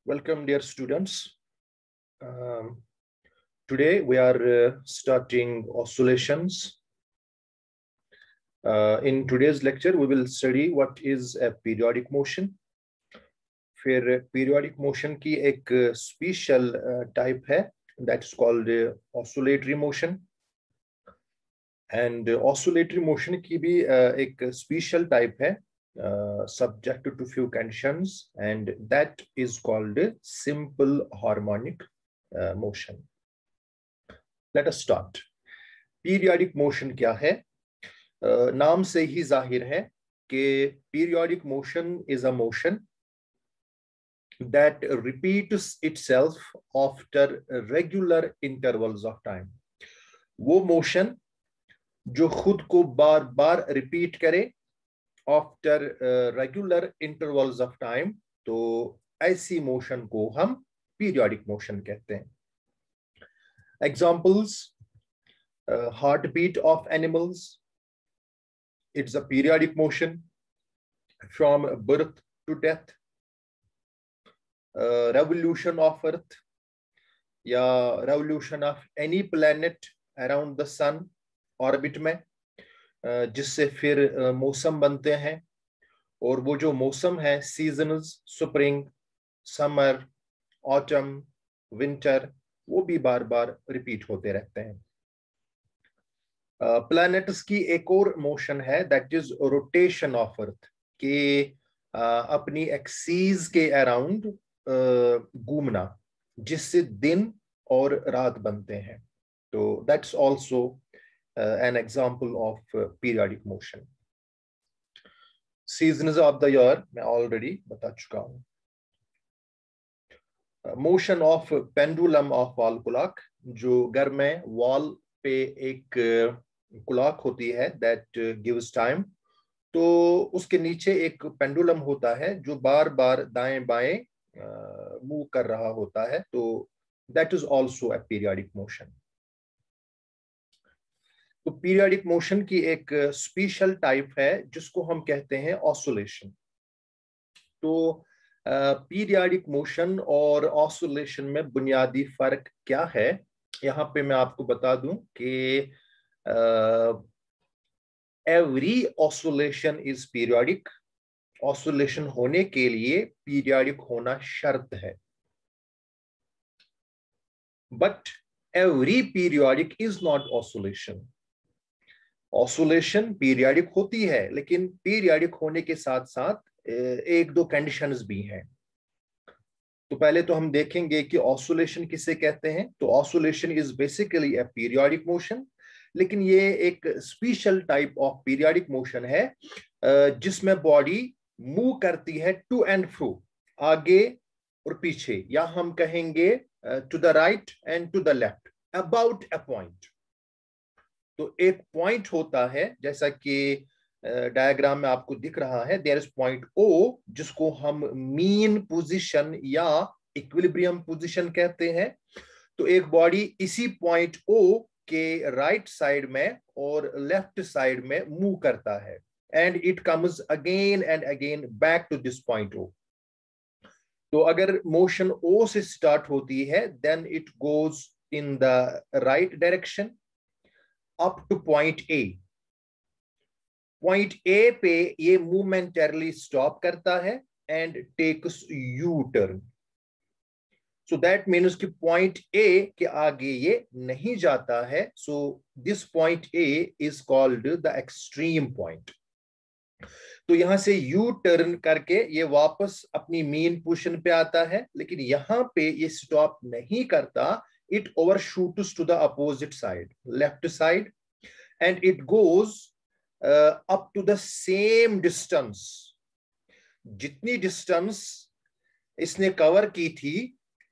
Welcome, dear students. Today we are starting oscillations. In today's lecture, we will study what is a periodic motion. फिर periodic motion की एक special type है, that's called oscillatory motion. And oscillatory motion की भी एक special type है, subject to few conditions, and that is called simple harmonic motion. Let us start. Periodic motion क्या है? नाम से ही जाहिर है कि periodic motion is a motion that repeats itself after regular intervals of time. वो motion जो खुद को बार बार repeat करे after regular intervals of time, तो ऐसी motion को हम periodic motion कहते हैं. Examples: heartbeat of animals, it's a periodic motion from birth to death. Revolution of earth या revolution of any planet around the sun orbit में, जिससे फिर मौसम बनते हैं, और वो जो मौसम है seasons, spring, summer, autumn, winter, वो भी बार बार रिपीट होते रहते हैं. प्लैनेट्स की एक और मोशन है, that is rotation of earth, कि अपनी एक्सीस के अराउंड घूमना, जिससे दिन और रात बनते हैं. तो that's also an example of periodic motion. Seasons of the year मैं ऑलरेडी बता चुका हूं. Motion of pendulum of wall clock, जो घर में वॉल पे एक क्लॉक होती है दैट गिव्स टाइम, तो उसके नीचे एक पेंडुलम होता है जो बार बार दाएं बाएं मूव कर रहा होता है, तो that is also a periodic motion. तो पीरियडिक मोशन की एक स्पेशल टाइप है जिसको हम कहते हैं ऑसिलेशन. तो पीरियडिक मोशन और ऑसिलेशन में बुनियादी फर्क क्या है, यहाँ पे मैं आपको बता दूं कि every oscillation is periodic. Oscillation होने के लिए पीरियडिक होना शर्त है, but every periodic is not oscillation. Oscillation periodic होती है, लेकिन पीरियडिक होने के साथ साथ एक दो कंडीशंस भी हैं. तो पहले तो हम देखेंगे कि ऑसिलेशन किसे कहते हैं. तो oscillation is basically a periodic motion, लेकिन ये एक special type of periodic motion है जिसमें बॉडी मूव करती है टू एंड फ्रो, आगे और पीछे, या हम कहेंगे to the right and to the left about a point. तो एक पॉइंट होता है, जैसा कि डायग्राम में आपको दिख रहा है, देयर इज पॉइंट ओ, जिसको हम मीन पोजीशन या इक्विलिब्रियम पोजीशन कहते हैं. तो एक बॉडी इसी पॉइंट ओ के राइट साइड में और लेफ्ट साइड में मूव करता है, and it comes again and again back to this point O. तो अगर मोशन ओ से स्टार्ट होती है, then it goes in the right direction up to point A. Point A पे ये मोमेंटरली स्टॉप करता है and takes U turn. So that means कि पॉइंट ए के आगे ये नहीं जाता है. So this point A is called the extreme point. तो यहां से यू टर्न करके ये वापस अपनी मेन पोजीशन पे आता है, लेकिन यहां पे ये स्टॉप नहीं करता. It overshoots to the opposite side, left side, and it goes up to the same distance. जितनी डिस्टेंस इसने कवर की थी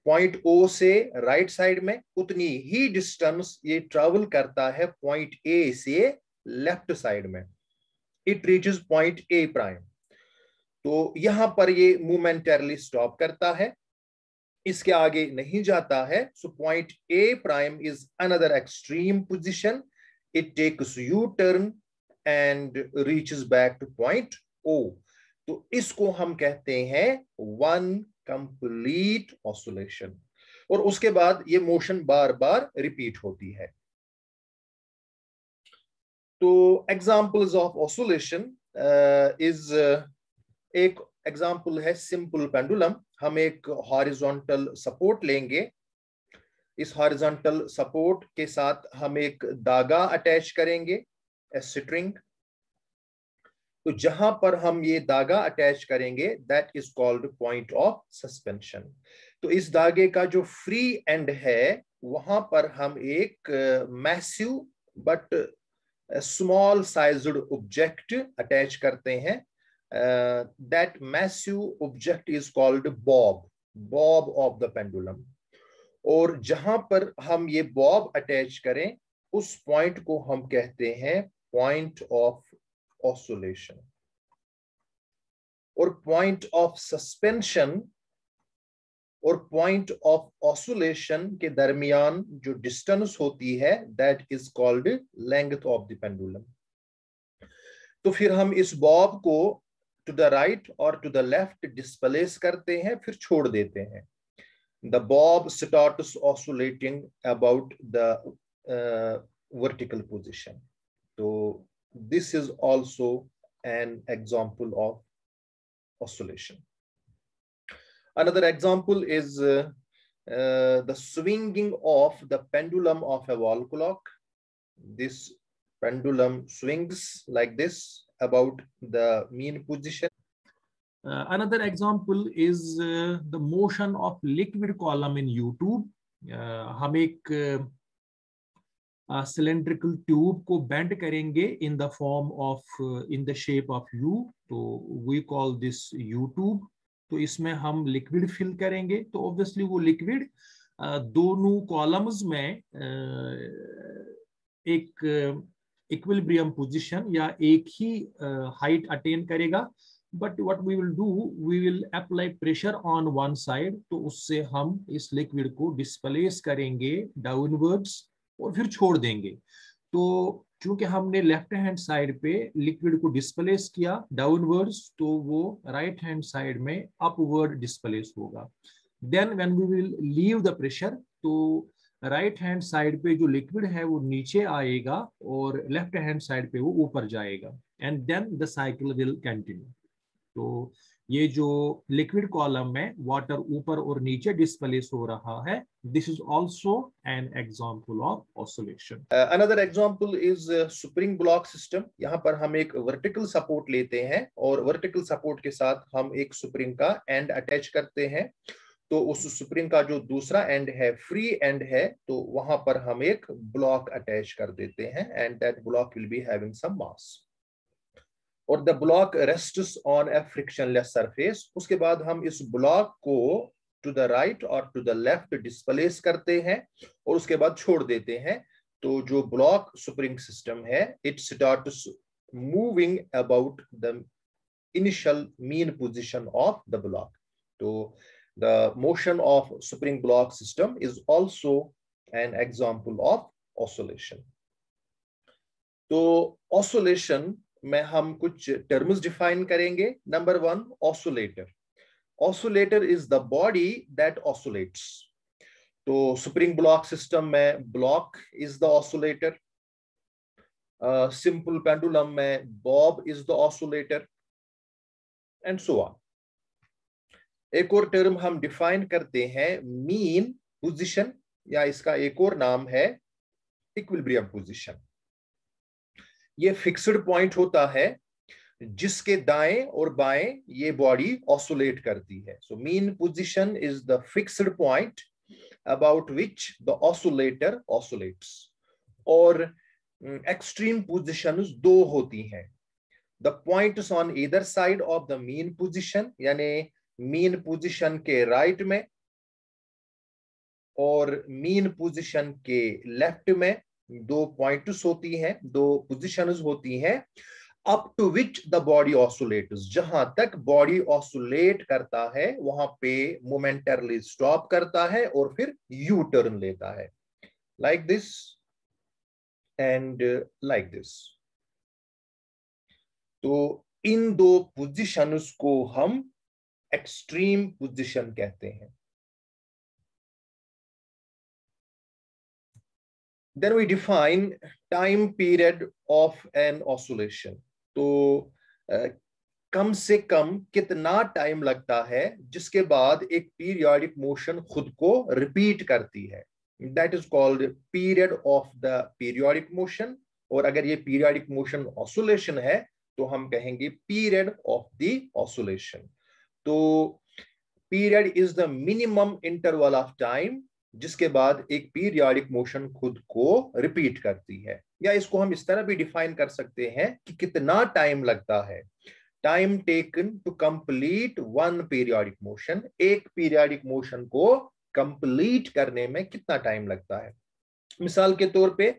पॉइंट ओ से राइट साइड में, उतनी ही डिस्टेंस ये ट्रैवल करता है पॉइंट ए से लेफ्ट साइड में. It reaches point A prime. तो यहां पर ये मोमेंटरली स्टॉप करता है, इसके आगे नहीं जाता है. So point A prime is another extreme position. It takes U turn and reaches back to point O. तो इसको हम कहते हैं वन कंप्लीट ऑसोलेशन, और उसके बाद ये मोशन बार बार रिपीट होती है। तो एग्जाम्पल्स ऑफ ऑसोलेशन इज, एक एग्जाम्पल है सिंपल पेंडुलम। हम एक हॉरिजॉन्टल सपोर्ट लेंगे, इस हॉरिजॉन्टल सपोर्ट के साथ हम एक धागा अटैच करेंगे, ए स्ट्रिंग। तो जहां पर हम ये धागा अटैच करेंगे that is called point of suspension. तो इस धागे का जो फ्री एंड है वहां पर हम एक massive but small sized object attach करते हैं। That massive object is called Bob, Bob of the pendulum. और जहां पर हम ये बॉब अटैच करें उस पॉइंट को हम कहते हैं पॉइंट ऑफ ऑसोलेशन। और पॉइंट ऑफ सस्पेंशन और पॉइंट ऑफ ऑसोलेशन के दरमियान जो डिस्टेंस होती है that is called length of the pendulum. तो फिर हम इस बॉब को टू द राइट और टू द लेफ्ट डिस्प्लेस करते हैं, फिर छोड़ देते हैं। The bob starts oscillating about the vertical position. So this is also an example of oscillation. Another example is the swinging of the pendulum of a wall clock. This pendulum swings like this about the mean position. Another example is the motion of liquid column in U-tube. हम एक cylindrical tube को bend करेंगे in the form of in the shape of U. तो we call this U-tube. तो इसमें हम liquid fill करेंगे। तो obviously वो liquid दोनों columns में एक equilibrium position या एक ही height attain करेगा। But what we will do, we will apply pressure on one side. तो उससे हम इस लिक्विड को डिस्प्लेस करेंगे डाउनवर्ड्स और फिर छोड़ देंगे। तो चूंकि हमने लेफ्ट हैंड साइड पे लिक्विड को डिस्प्लेस किया डाउनवर्ड्स, तो वो राइट हैंड साइड में अपवर्ड डिस्प्लेस होगा। Then when we will leave the pressure, तो राइट हैंड साइड पे जो लिक्विड है वो नीचे आएगा और लेफ्ट हैंड साइड पे वो ऊपर जाएगा, and then the cycle will continue. तो ये जो लिक्विड कॉलम में वाटर ऊपर और नीचे डिस्प्लेस हो रहा है, this is also an example of oscillation. Another example is spring block system. यहाँ पर हम एक वर्टिकल सपोर्ट लेते हैं और वर्टिकल सपोर्ट के साथ हम एक स्प्रिंग का एंड अटैच करते हैं। तो उस स्प्रिंग का जो दूसरा एंड है, फ्री एंड है, तो वहां पर हम एक ब्लॉक अटैच कर देते हैं and that block will be having some mass, और the block rests on a frictionless surface. उसके बाद हम इस ब्लॉक को टू द राइट और टू द लेफ्ट डिस्प्लेस करते हैं और उसके बाद छोड़ देते हैं। तो जो ब्लॉक स्प्रिंग सिस्टम है it starts moving about the initial mean position of the block. तो the motion of spring block system is also an example of oscillation. तो ऑसिलेशन में हम कुछ टर्म्स डिफाइन करेंगे। Number one, oscillator. Oscillator is the body that oscillates. तो spring block system में block is the oscillator, simple pendulum में bob is the oscillator, and so on. एक और टर्म हम डिफाइन करते हैं मीन पोजीशन, या इसका एक और नाम है इक्विलिब्रियम पोजीशन। ये फिक्स्ड पॉइंट होता है जिसके दाएं और बाएं ये बॉडी ऑसिलेट करती है। So mean position is the fixed point about which the oscillator oscillates. और एक्सट्रीम पोजीशंस दो होती हैं, the points on either side of the mean position, यानी मीन पोजीशन के राइट में और मीन पोजीशन के लेफ्ट में दो पॉइंट्स होती हैं, दो पोजीशंस होती हैं, up to which the body oscillates. जहां तक बॉडी ऑसिलेट करता है वहां पे मोमेंटरली स्टॉप करता है और फिर यू टर्न लेता है, like this and like this. तो इन दो पोजीशंस को हम एक्सट्रीम पोजीशन कहते हैं। Then we define time period of an oscillation. तो कम से कम कितना टाइम लगता है जिसके बाद एक पीरियोडिक मोशन खुद को रिपीट करती है, that is called period of the periodic motion. और अगर ये पीरियोडिक मोशन ऑसिलेशन है तो हम कहेंगे पीरियड ऑफ द ऑसिलेशन। तो period is the minimum interval of time जिसके बाद एक पीरियोडिक मोशन खुद को रिपीट करती है। या इसको हम इस तरह भी डिफाइन कर सकते हैं कि कितना टाइम लगता है, time taken to complete one periodic motion, एक पीरियोडिक मोशन को कंप्लीट करने में कितना टाइम लगता है। मिसाल के तौर पे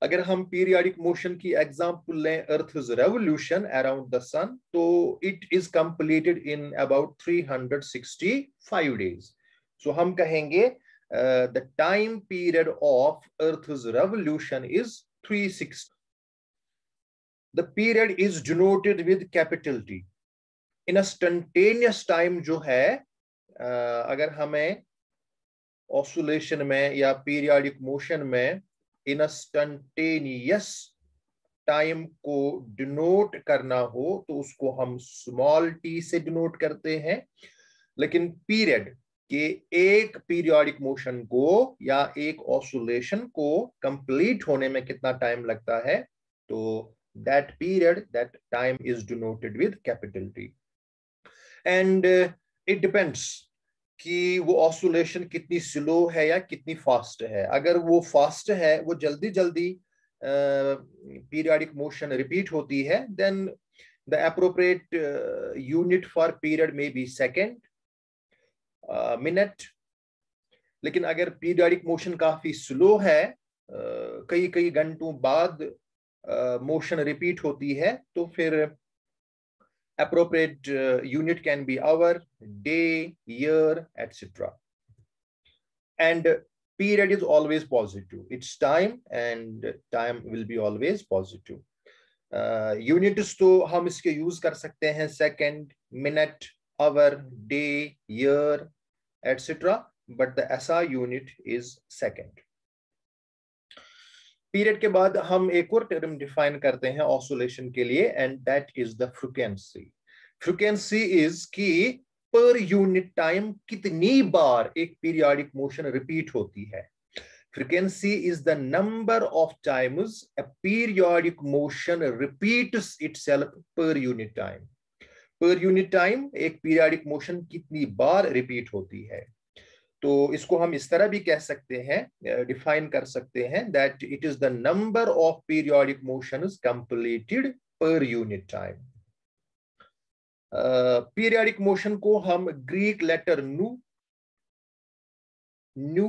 अगर हम पीरियोडिक मोशन की एग्जांपल लें earth revolution around the sun, तो it is completed in about 365 days. So हम कहेंगे the time period of Earth's revolution is 360. The period is denoted with capital T. Instantaneous time जो है, अगर हमें oscillation में या periodic motion में instantaneous time को denote करना हो तो उसको हम small t से denote करते हैं। लेकिन period कि एक पीरियोडिक मोशन को या एक ऑसिलेशन को कंप्लीट होने में कितना टाइम लगता है, तो that period, that time is denoted with capital T. And it depends कि वो ऑसिलेशन कितनी स्लो है या कितनी फास्ट है। अगर वो फास्ट है, वो जल्दी जल्दी पीरियोडिक मोशन रिपीट होती है, then the appropriate unit for period में बी सेकेंड, मिनट। लेकिन अगर पीरियोडिक मोशन काफी स्लो है, कई कई घंटों बाद मोशन रिपीट होती है, तो फिर appropriate unit can be hour, day, year, etc. And period is always positive. It's time and time will be always positive. Units तो हम इसके यूज कर सकते हैं second, minute, hour, day, year, etc. But the SI unit is second. Period के बाद हम एक और टर्म डिफाइन करते हैं ऑसिलेशन के लिए, and that is the frequency. Frequency is कि पर यूनिट टाइम कितनी बार एक पीरियोडिक मोशन रिपीट होती है। Frequency is the number of times a periodic motion repeats itself per unit time. Per unit time एक periodic motion कितनी बार repeat होती है। तो इसको हम इस तरह भी कह सकते हैं, डिफाइन कर सकते हैं, that it is the number of periodic motions completed per unit time. Periodic motion को हम ग्रीक लेटर न्यू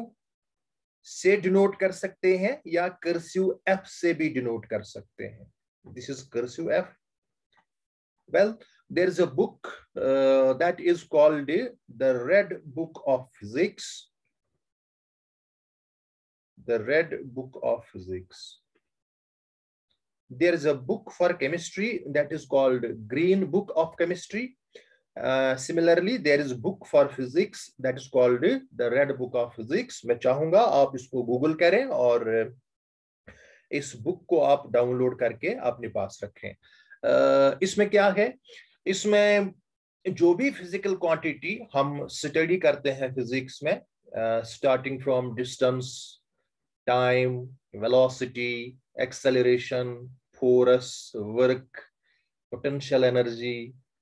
से डिनोट कर सकते हैं या कर्सिव एफ से भी डिनोट कर सकते हैं। This is cursive F. Well, there is a book that is called the Red Book of Physics. The Red Book of Physics. There is a book for chemistry that is called Green Book of Chemistry. Similarly, there is a book for physics that is called the Red Book of Physics. मैं चाहूंगा आप इसको Google करें और इस book को आप download करके अपने पास रखें। इसमें क्या है, इसमें जो भी फिजिकल क्वांटिटी हम स्टडी करते हैं फिजिक्स में, starting from distance, time, velocity, acceleration, force, work, potential energy,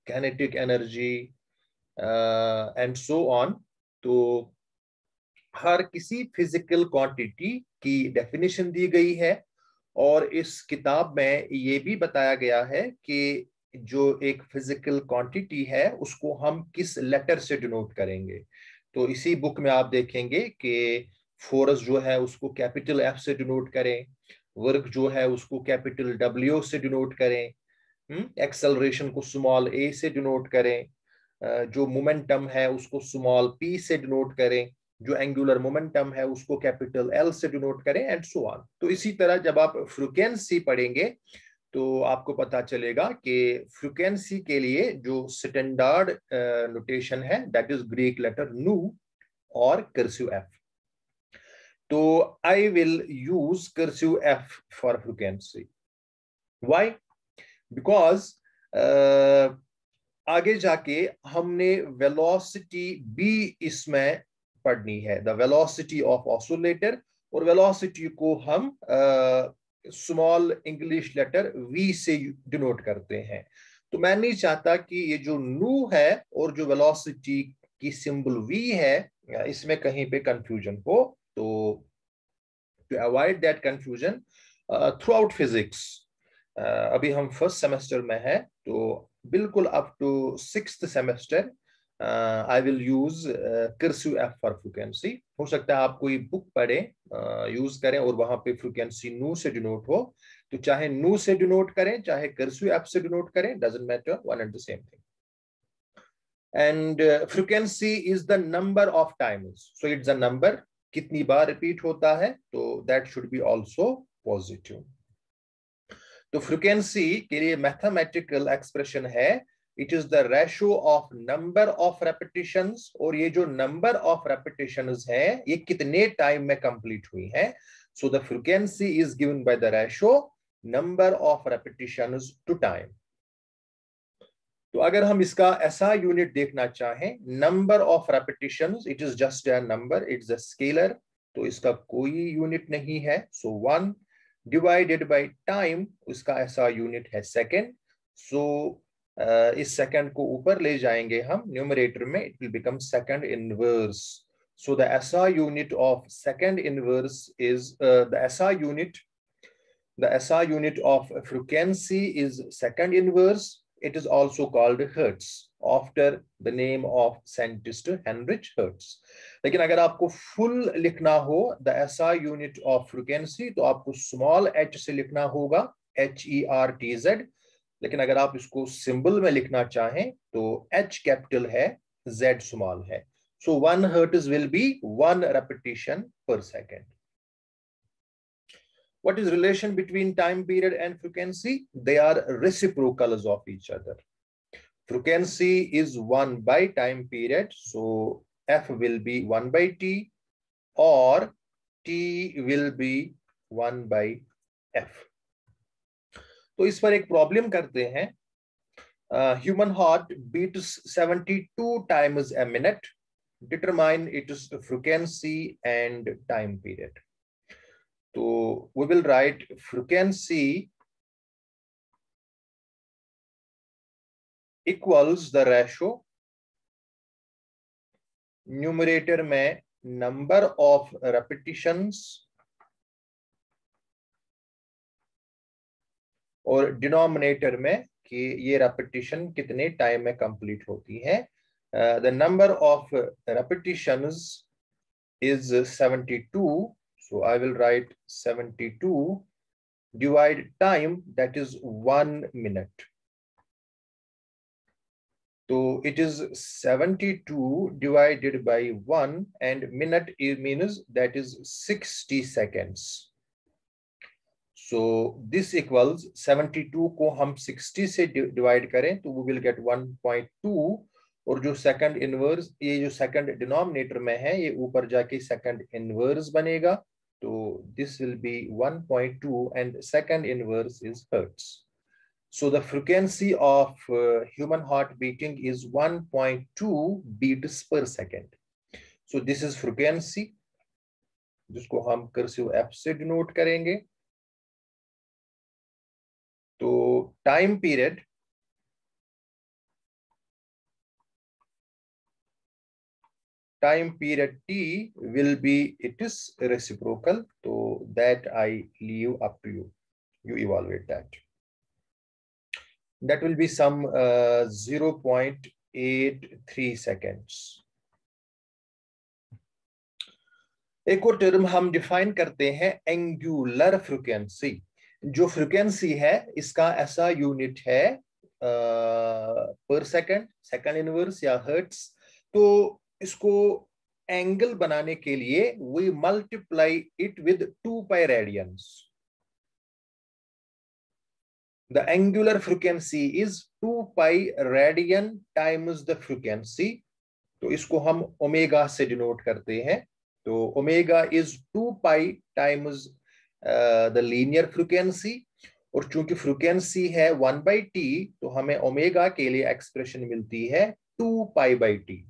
kinetic energy and so on, तो हर किसी फिजिकल क्वांटिटी की डेफिनेशन दी गई है। और इस किताब में ये भी बताया गया है कि जो एक फिजिकल क्वांटिटी है उसको हम किस लेटर से डिनोट करेंगे। तो इसी बुक में आप देखेंगे कि फोर्स जो है उसको कैपिटल एफ से डिनोट करें, वर्क जो है उसको कैपिटल डब्ल्यू से डिनोट करें, एक्सेलरेशन को स्मॉल ए से डिनोट करें, जो मोमेंटम है उसको स्मॉल पी से डिनोट करें, जो एंगुलर मोमेंटम है उसको कैपिटल एल से डिनोट करें, एंड सो ऑन। तो इसी तरह जब आप फ्रीक्वेंसी पढ़ेंगे तो आपको पता चलेगा कि फ्रीक्वेंसी के लिए जो स्टैंडर्ड नोटेशन है दैट इज ग्रीक लेटर नू और कर्सिव एफ। तो आई will use cursive F for frequency. Why? Because आगे जाके हमने वेलोसिटी भी इसमें पढ़नी है, द वेलोसिटी ऑफ ऑसिलेटर, और वेलोसिटी को हम स्मॉल इंग्लिश लेटर वी से डिनोट करते हैं। तो मैं नहीं चाहता कि ये जो नू है और जो वेलोसिटी की सिंबल वी है इसमें कहीं पे कंफ्यूजन हो। तो to avoid that confusion throughout physics, अभी हम फर्स्ट सेमेस्टर में है, तो बिल्कुल up to 6th semester I will use cursive F for frequency. हो सकता है आप कोई बुक पढ़े, यूज करें और वहां पे फ्रीक्वेंसी नू से डिनोट हो, तो चाहे नू से डिनोट करें चाहे कर्सिव एफ से डिनोट करें, doesn't matter, one and the same thing. And frequency is the number of times, so it's a number, कितनी बार रिपीट होता है, तो that should be also positive. तो फ्रीक्वेंसी के लिए मैथमेटिकल एक्सप्रेशन है it is the ratio of number of repetitions, और ये जो नंबर ऑफ रेपिटेशंस है ये कितने टाइम में कंप्लीट हुई है। So the frequency is given by the ratio number of repetitions to time. तो अगर हम इसका ऐसा यूनिट देखना चाहें, number of repetitions, it is just a number, it's a scalar, तो इसका कोई यूनिट नहीं है। सो 1 डिवाइडेड बाय टाइम, उसका ऐसा यूनिट है सेकंड। सो इस सेकंड को ऊपर ले जाएंगे हम न्यूमरेटर में, it will become second inverse. So the SI unit of second inverse is the SI unit of frequency is second inverse. It is also called hertz after the name of scientist Heinrich Hertz. लेकिन अगर आपको full लिखना हो the SI unit of frequency, तो आपको small h से लिखना होगा, HERTZ। लेकिन अगर आप इसको सिंबल में लिखना चाहें तो H कैपिटल है, Z स्मॉल है। So 1 hertz will be 1 repetition per second. What is relation between time period and frequency? They are reciprocals of each other. Frequency is 1 by time period, so f will be 1 by t, or t will be 1 by f. तो इस पर एक problem करते हैं। Human heart beats 72 times a minute. Determine its frequency and time period. So we will write frequency equals the ratio, numerator में number of repetitions और denominator में कि ये रेपिटेशन कितने टाइम में कंप्लीट होती है। The number of repetitions is 72, so I will write 72 divide time, that is 1 minute. So it is 72 divided by 1, and minute means that is 60 seconds. So this equals 72 को हम 60 से divide करें तो we will get 1.2, और जो second inverse, ये जो second denominator में है ये ऊपर जाके सेकंड इनवर्स बनेगा, तो this will be 1.2 and second inverse is hertz. So the frequency of human heart beating is 1.2 beats per second. So this is frequency, जिसको हम कर्सिव एफ से डिनोट करेंगे। तो time period, T will be, it is reciprocal, so that I leave up to you. You evaluate that. That will be some 0.83 seconds. एक और term हम define करते हैं एंगुलर फ्रीक्वेंसी। जो फ्रीक्वेंसी है इसका ऐसा यूनिट है पर सेकंड, सेकंड इनवर्स या हर्ट्ज। तो इसको एंगल बनाने के लिए we multiply it with 2 pi radians. The angular frequency is 2 pi radian times the frequency. तो इसको हम ओमेगा से डिनोट करते हैं. तो omega is 2 pi times the linear frequency, और चूंकि फ्रीक्वेंसी है 1/t, तो हमें ओमेगा के लिए एक्सप्रेशन मिलती है 2 पाई बाई टी.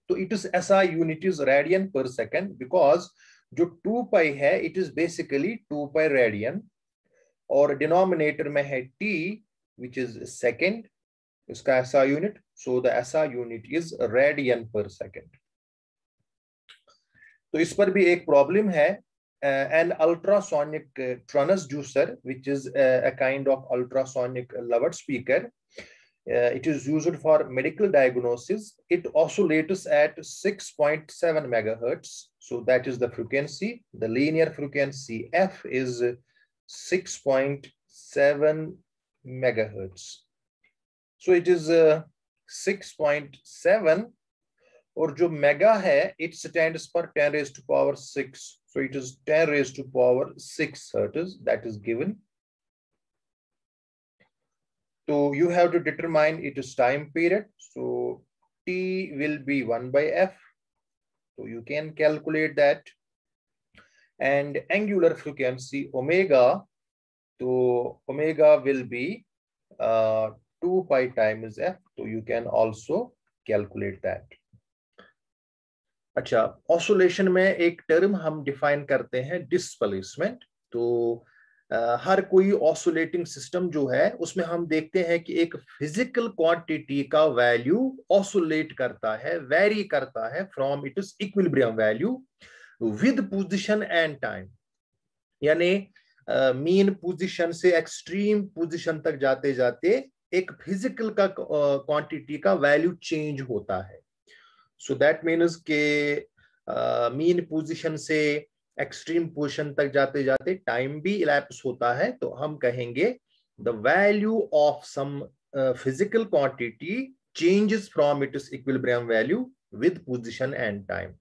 तो इट इज ऐसा यूनिट इज रेडियन पर सेकेंड, बिकॉज जो 2 पाई है it is basically 2 pi radian, और डिनोमिनेटर में है t विच इज सेकेंड, इसका ऐसा unit. So the SI unit is radian पर सेकेंड. तो इस पर भी एक प्रॉब्लम है. An ultrasonic transducer, which is a kind of ultrasonic loudspeaker, it is used for medical diagnosis. It oscillates at 6.7 megahertz. So that is the frequency. The linear frequency f is 6.7 megahertz. So it is 6.7, और जो mega है it stands for 10 raised to power 6. So it is 10 raised to power 6 hertz that is given. So you have to determine its time period. So t will be 1 by f. So you can calculate that. And angular frequency omega, so omega will be 2 pi times f. So you can also calculate that. अच्छा, oscillation में एक term हम define करते हैं displacement. तो हर कोई ऑसोलेटिंग system जो है उसमें हम देखते हैं कि एक फिजिकल क्वांटिटी का वैल्यू ऑसोलेट करता है, वेरी करता है from its equilibrium value with position and time. यानी मीन पोजीशन से एक्सट्रीम पोजीशन तक जाते जाते एक फिजिकल का क्वांटिटी का वैल्यू चेंज होता है. So that means के मीन पोजीशन से एक्सट्रीम पोजीशन तक जाते जाते टाइम भी इलैप्स होता है. तो हम कहेंगे the value of some physical quantity changes from its equilibrium value with position and time.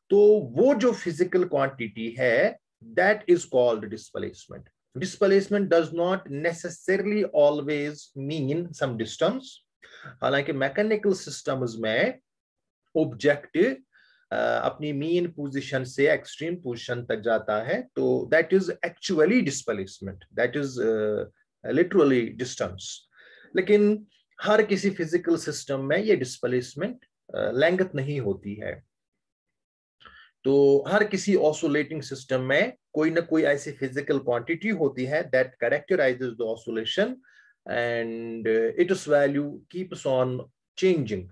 तो वो जो फिजिकल क्वांटिटी है that is called displacement. Displacement does not necessarily always mean some distance. हालांकि मैकेनिकल सिस्टम्स में object अपनी mean position से extreme position तक जाता है, तो that is actually displacement, that is literally distance. लेकिन हर किसी फिजिकल सिस्टम में ये डिस्प्लेसमेंट लेंथ नहीं होती है. तो हर किसी ऑसोलेटिंग सिस्टम में कोई ना कोई ऐसी फिजिकल क्वांटिटी होती है that कैरेक्टराइजेस the oscillation, and it's value keeps on changing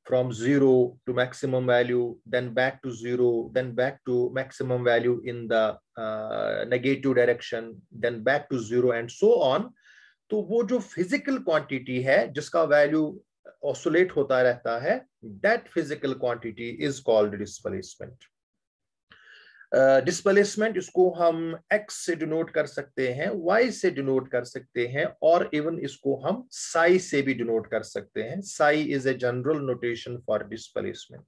from 0 to maximum value, then back to 0, then back to maximum value in the negative direction, then back to 0 and so on. तो वो जो physical quantity है जिसका value oscillate होता रहता है, that physical quantity is called displacement. Displacement इसको हम x से डिनोट कर सकते हैं, y से डिनोट कर सकते हैं, और इवन इसको हम psi से भी डिनोट कर सकते हैं. psi is a general notation for displacement.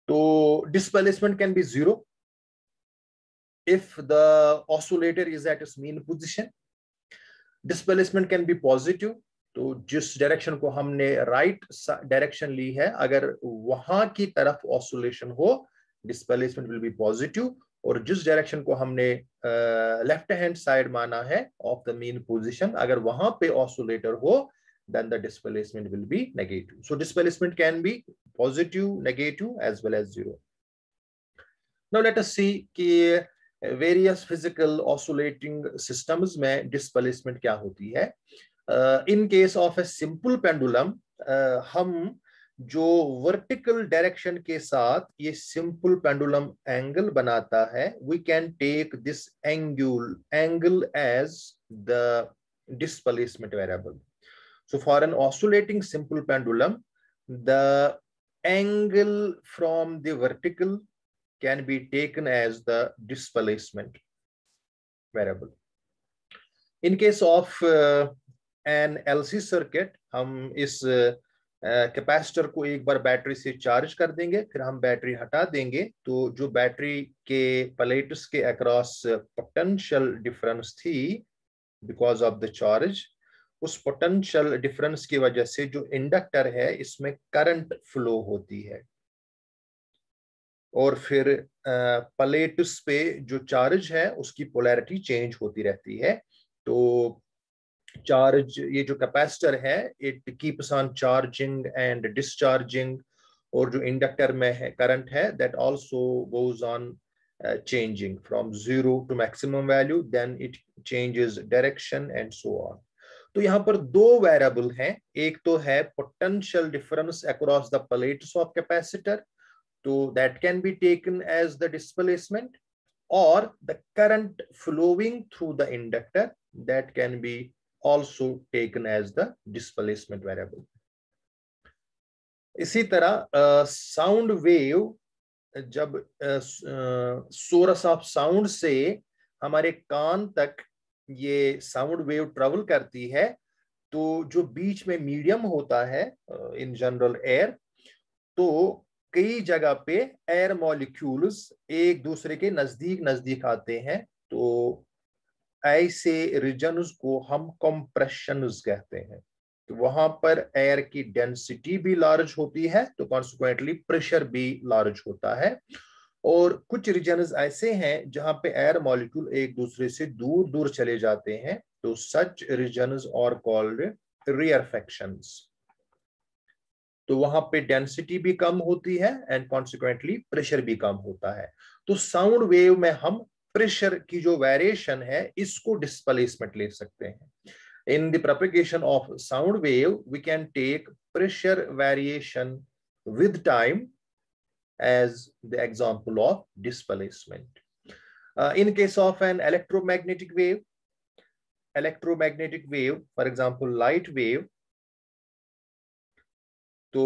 तो displacement can be 0 if the oscillator is at its mean position. Displacement can be positive. तो जिस डायरेक्शन को हमने राइट डायरेक्शन ली है, अगर वहां की तरफ ऑसोलेशन हो, डिस्प्लेसमेंट विल बी पॉजिटिव. और जिस डायरेक्शन को हमने लेफ्ट हैंड साइड माना है ऑफ द मीन पोजीशन, अगर वहां पे ऑसोलेटर हो, then the displacement will be negative. So displacement can be positive, negative as well as 0. Now let us see कि various physical oscillating systems में displacement क्या होती है. In case of a simple pendulum, हम जो vertical direction के साथ ये simple pendulum angle बनाता है, we can take this angle as the displacement variable. So for an oscillating simple pendulum, the angle from the vertical can be taken as the displacement variable. In case of an LC circuit, हम इस capacitor को एक बार battery से charge कर देंगे, फिर हम battery हटा देंगे, तो जो बैटरी के प्लेट्स के अक्रॉस पोटेंशियल डिफरेंस थी बिकॉज ऑफ द चार्ज, उस पोटेंशियल डिफरेंस की वजह से जो इंडक्टर है इसमें करंट फ्लो होती है, और फिर प्लेट्स पे जो चार्ज है उसकी पोलैरिटी चेंज होती रहती है। तो चार्ज, ये जो कैपेसिटर है it keeps on charging and discharging, और जो इंडक्टर में है करंट है that also goes on changing from 0 to maximum value, then it changes direction and so on. तो यहाँ पर दो वेरिएबल हैं, एक तो है potential difference across the plates of capacitor, तो that can be taken as the displacement, or the current flowing through the inductor that can be also taken as the displacement variable. इसी तरह sound wave, जब source of sound से हमारे कान तक ये sound wave travel करती है, तो जो बीच में मीडियम होता है इन जनरल एयर, तो कई जगह पे एयर मॉलिक्यूल्स एक दूसरे के नजदीक नजदीक आते हैं, तो ऐसे रीजन्स को हम कंप्रेशंस कहते हैं। तो वहां पर एयर की डेंसिटी भी लार्ज होती है, तो कॉन्सिक्वेंटली प्रेशर भी लार्ज होता है, और कुछ रीजन्स ऐसे हैं जहां पे एयर मॉलिक्यूल एक दूसरे से दूर दूर चले जाते हैं, तो सच रीजन्स आर कॉल्ड रेयरफेक्शंस। तो वहां पे डेंसिटी भी कम होती है एंड कॉन्सिक्वेंटली प्रेशर भी कम होता है। तो साउंड वेव में हम प्रेशर की जो वेरिएशन है इसको डिस्प्लेसमेंट ले सकते हैं। In the propagation of sound wave, we can take pressure variation with time as the example of displacement. In case of an electromagnetic wave, for example, light wave, तो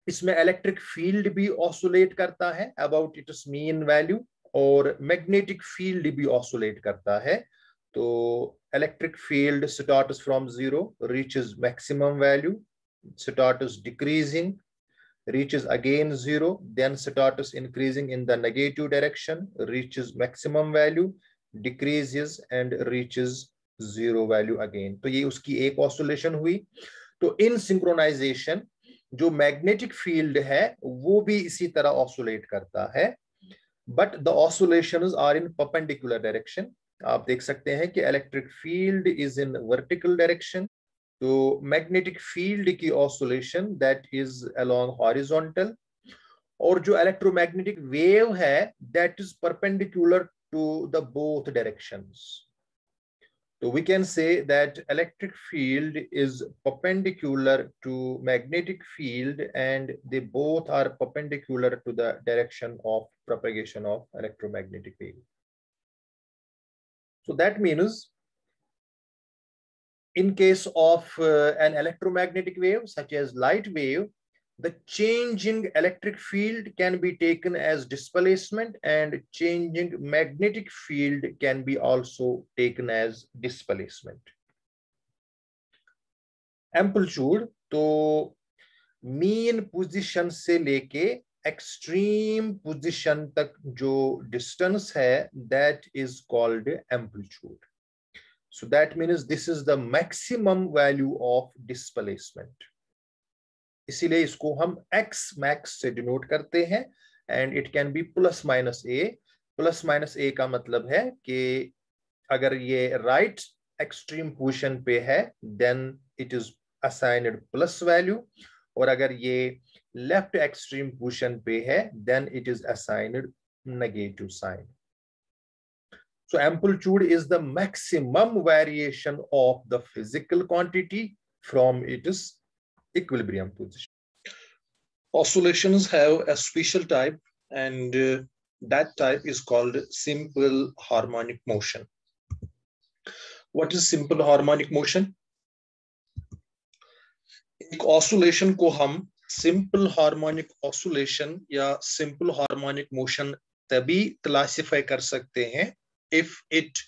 इसमें electric field भी ऑसोलेट करता है about it's mean value, और magnetic field भी ऑसोलेट करता है। तो electric field starts from 0, reaches maximum value, starts decreasing, reaches again 0, then starts increasing in the negative direction, reaches maximum value, decreases and reaches 0 value again. तो ये उसकी एक oscillation हुई। तो इन सिंक्रोनाइजेशन जो मैग्नेटिक फील्ड है वो भी इसी तरह ऑसोलेट करता है, but the oscillations are in perpendicular direction. आप देख सकते हैं कि electric field is in vertical direction, तो मैग्नेटिक फील्ड की oscillation that is along horizontal, और जो इलेक्ट्रोमैग्नेटिक वेव है that is perpendicular to the both directions. तो we can say that electric field is perpendicular to magnetic field and they both are perpendicular to the direction of propagation of electromagnetic wave. So that means in case of an electromagnetic wave such as light wave, the changing electric field can be taken as displacement and changing magnetic field can be also taken as displacement. Amplitude, तो mean position से लेके extreme position तक जो distance है that is called amplitude. So that means this is the maximum value of displacement, इसीलिए इसको हम X max से डिनोट करते हैं and it can be plus minus A. Plus minus A का मतलब है कि अगर ये राइट एक्सट्रीम पोजीशन पे है then it is assigned plus value, और अगर ये लेफ्ट एक्सट्रीम पोजीशन पे है then it is assigned negative sign. So amplitude is the maximum variation of the physical quantity from its equilibrium position. Oscillations have a special type and that type is called simple harmonic motion. What is simple harmonic motion? एक ऑसुलेशन को हम simple harmonic ऑसुलेशन या simple harmonic motion तभी classify कर सकते हैं if it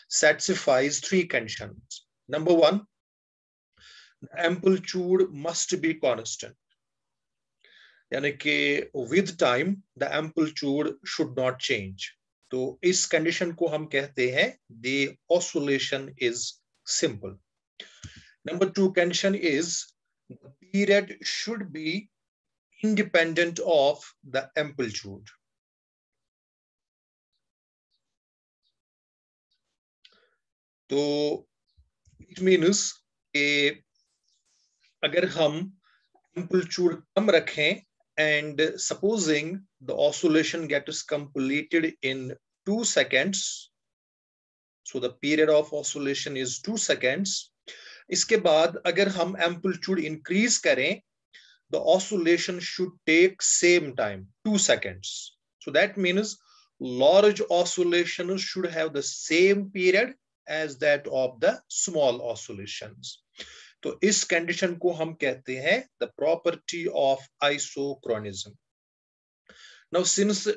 satisfies three conditions. Number one, amplitude must be constant, यानी कि with time the amplitude should not change. तो इस कंडीशन को हम कहते हैं the oscillation is simple. Number 2 condition is the period should be independent of the amplitude। तो it means कि अगर हम एम्पलीट्यूड कम रखें and supposing the oscillation gets completed in 2 seconds, so the period of oscillation is 2 seconds, इसके बाद अगर हम amplitude increase करें, the oscillation should take same time, 2 seconds. So that means large oscillations should have the same period as that of the small oscillations. तो इस condition को हम कहते हैं the property of isochronism. Now since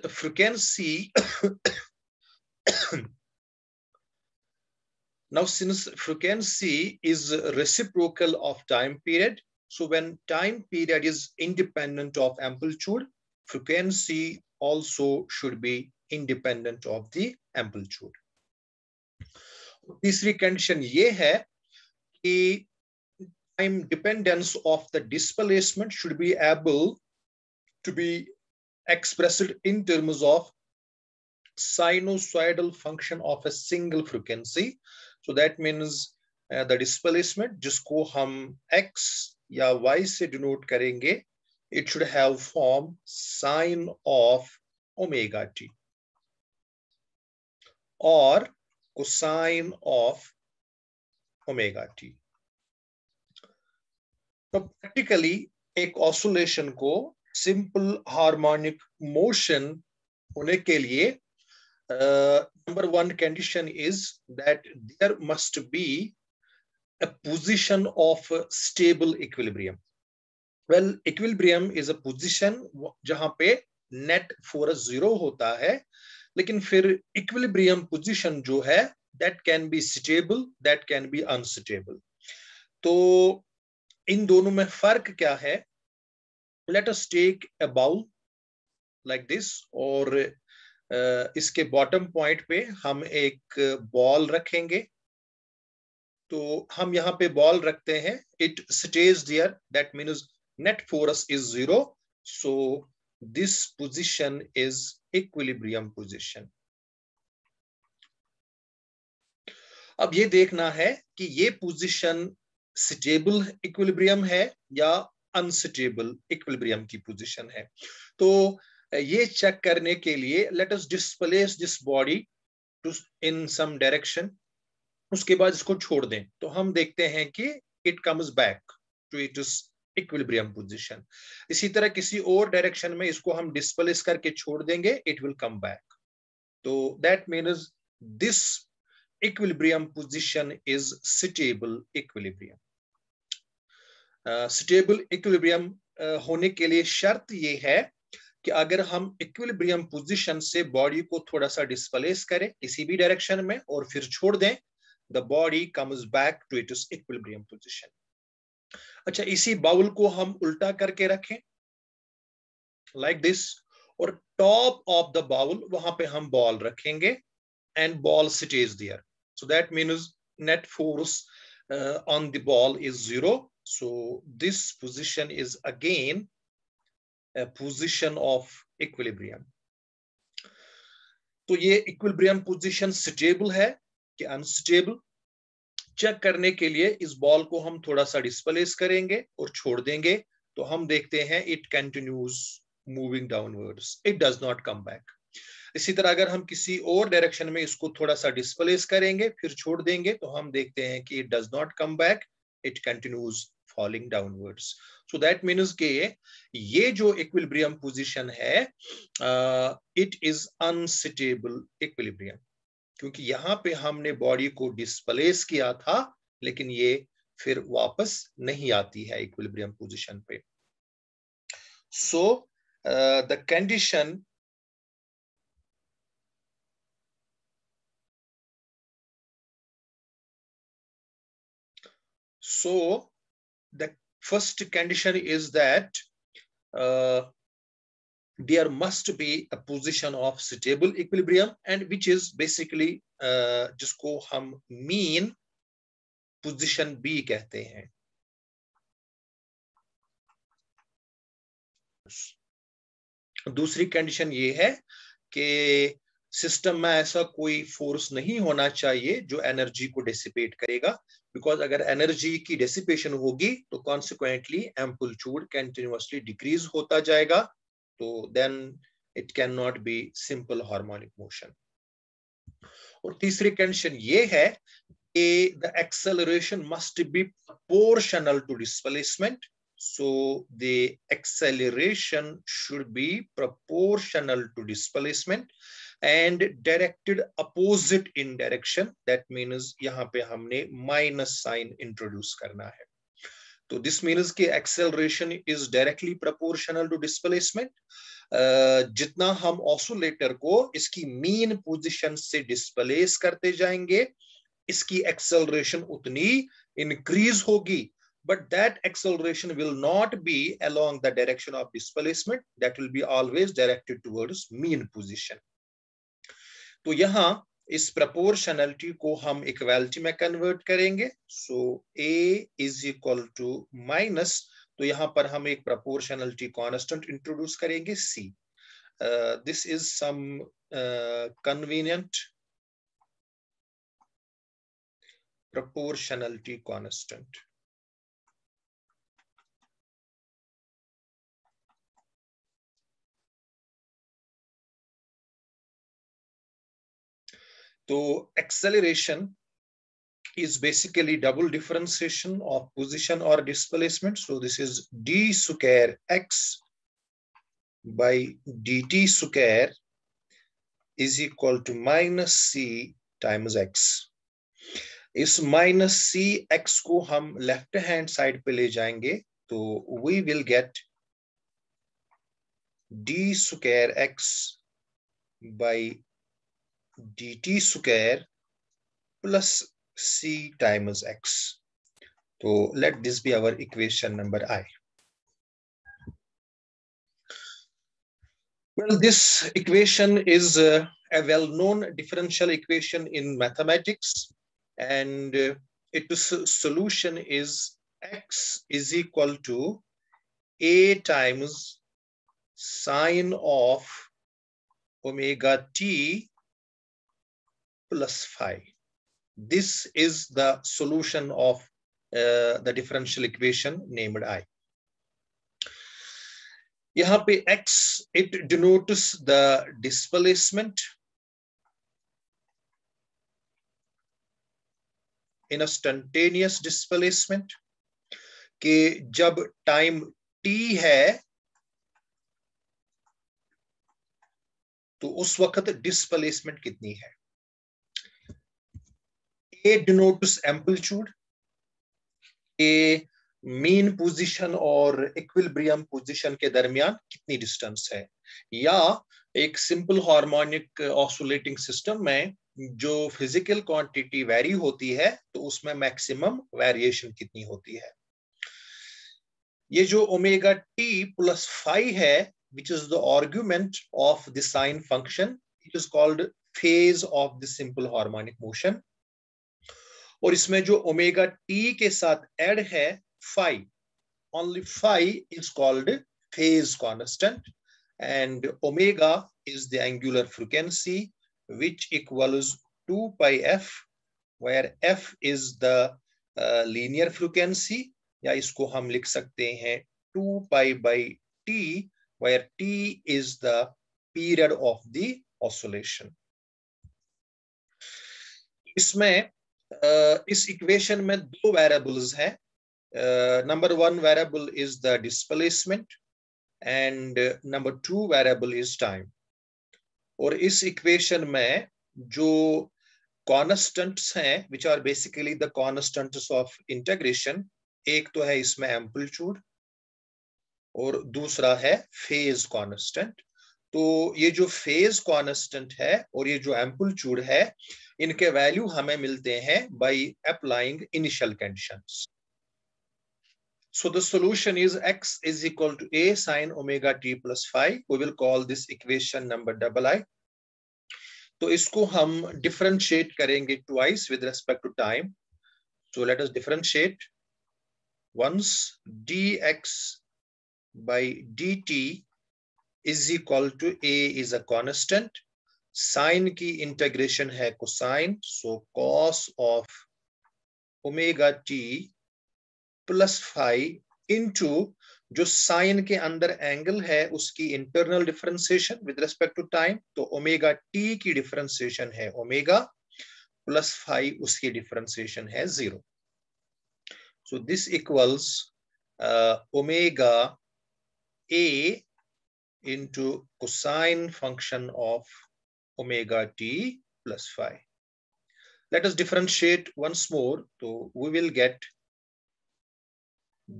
frequency is reciprocal of time period, so when time period is independent of amplitude, frequency also should be independent of the amplitude. तीसरी condition ये है कि time dependence of the displacement should be able to be expressed in terms of sinusoidal function of a single frequency. So that means the displacement जिसको हम x या y से denote करेंगे, it should have form sine of omega t or cosine of omega t. तो practically एक oscillation को simple harmonic motion होने के लिए number 1 condition is that there must be a position of stable equilibrium. Well, equilibrium is a position जहां पे net force 0 होता है, लेकिन फिर equilibrium position जो है that can be stable, that can be unstable. तो इन दोनों में फर्क क्या है? Let us take a bowl like this और इसके बॉटम पॉइंट पे हम एक बॉल रखेंगे। तो हम यहाँ पे बॉल रखते हैं, it stays there, that means net force is 0, so this position is equilibrium position. अब ये देखना है कि ये पोजीशन स्टेबल इक्विलिब्रियम है या अनस्टेबल इक्विलिब्रियम की पोजीशन है। तो ये चेक करने के लिए let us displace this body to in some direction, उसके बाद इसको छोड़ दें तो हम देखते हैं कि it comes back to its equilibrium position. इसी तरह किसी और डायरेक्शन में इसको हम डिस्प्लेस करके छोड़ देंगे, इट विल कम बैक। तो that means this equilibrium position is stable equilibrium. Stable equilibrium होने के लिए शर्त ये है कि अगर हम इक्विलिब्रियम पोजीशन से बॉडी को थोड़ा सा डिस्प्लेस करें किसी भी डायरेक्शन में और फिर छोड़ दें, the body comes back to its equilibrium position. अच्छा, इसी बाउल को हम उल्टा करके रखें लाइक दिस, और टॉप ऑफ द बाउल वहां पे हम बॉल रखेंगे and ball stays there, so that means net force on the ball is 0, so this position is again a position of equilibrium. तो ये इक्विलिब्रियम पोजीशन स्टेबल है कि unstable, check करने के लिए इस बॉल को हम थोड़ा सा डिस्प्लेस करेंगे और छोड़ देंगे तो हम देखते हैं it continues moving downwards, it does not come back. इसी तरह अगर हम किसी और डायरेक्शन में इसको थोड़ा सा डिस्प्लेस करेंगे फिर छोड़ देंगे तो हम देखते हैं कि it does not come back, it continues falling downwards. So that means कि ये जो equilibrium position है it is unstable equilibrium, क्योंकि यहाँ पे हमने बॉडी को डिस्प्लेस किया था लेकिन ये फिर वापस नहीं आती है equilibrium position पे। So the condition the first condition is that there must be a position of stable equilibrium, and which is basically जिसको हम mean position B कहते हैं. दूसरी कंडीशन ये है कि सिस्टम में ऐसा कोई फोर्स नहीं होना चाहिए जो एनर्जी को डिसिपेट करेगा, बिकॉज अगर एनर्जी की डिसिपेशन होगी तो कॉन्सिक्वेंटली एम्पलीट्यूड कंटिन्यूअसली डिक्रीज होता जाएगा, तो then it can not be simple harmonic motion. और तीसरी कंडीशन ये है कि the acceleration must be proportional to displacement. So the acceleration should be proportional to displacement and directed opposite in direction. That means यहाँ पे हमने minus sign introduce करना है. तो this means कि acceleration is directly proportional to displacement. जितना हम oscillator को इसकी mean position से displace करते जाएंगे, इसकी acceleration उतनी increase होगी. But that acceleration will not be along the direction of displacement. That will be always directed towards mean position. तो यहाँ इस proportionality को हम equality में convert करेंगे. So A is equal to minus. तो यहाँ पर हम एक proportionality constant introduce करेंगे C. This is some convenient proportionality constant. So acceleration is basically double differentiation of position or displacement. So this is d square x by dt square is equal to minus c times x. इस minus c x को हम left hand side पे ले जाएंगे, तो we will get d square x by dt square plus c times x. So let this be our equation number I. Well, this equation is a well-known differential equation in mathematics, and its solution is x is equal to a times sine of omega t plus phi. This is the solution of the differential equation named I. यहाँ पे x it denotes the displacement instantaneous displacement, कि जब time t है तो उस वक्त displacement कितनी है. A denotes amplitude, A mean position और इक्विलिब्रियम पोजीशन के दरमियान कितनी डिस्टेंस है, या एक सिंपल हार्मोनिक ऑसिलेटिंग सिस्टम में जो फिजिकल क्वांटिटी वेरी होती है तो उसमें मैक्सिमम वेरिएशन कितनी होती है. ये जो ओमेगा टी प्लस फाई है, which is the argument of the sine function, it is called phase of the simple harmonic motion. और इसमें जो ओमेगा टी के साथ ऐड है phi, only phi is called phase constant, and omega is the angular frequency, which equals 2 pi f, where f is the linear frequency, या इसको हम लिख सकते हैं 2 pi by t, where t is the period of the oscillation. इसमें इस equation में दो वेरिएबल्स हैं. Number one variable is the displacement and number two variable is time. और इस इक्वेशन में जो constants हैं, which are basically the constants of integration, एक तो है इसमें amplitude और दूसरा है phase constant. तो ये जो phase constant है और ये जो amplitude है, इनके वैल्यू हमें मिलते हैं by applying initial conditions. So the solution is x is equal to a sine omega t plus phi. We will call this equation number II. तो इसको हम differentiate करेंगे twice with respect to time. So let us differentiate. Once dx by dt is equal to a is a constant. Sine की integration है cosine. So cos of omega t plus phi into जो sine के अंदर angle है उसकी internal differentiation with respect to time. तो omega t की differentiation है ओमेगा प्लस फाई उसकी डिफरेंशिएशन है 0. So this equals omega a into cosine function of omega t plus phi. Let us differentiate once more. So we will get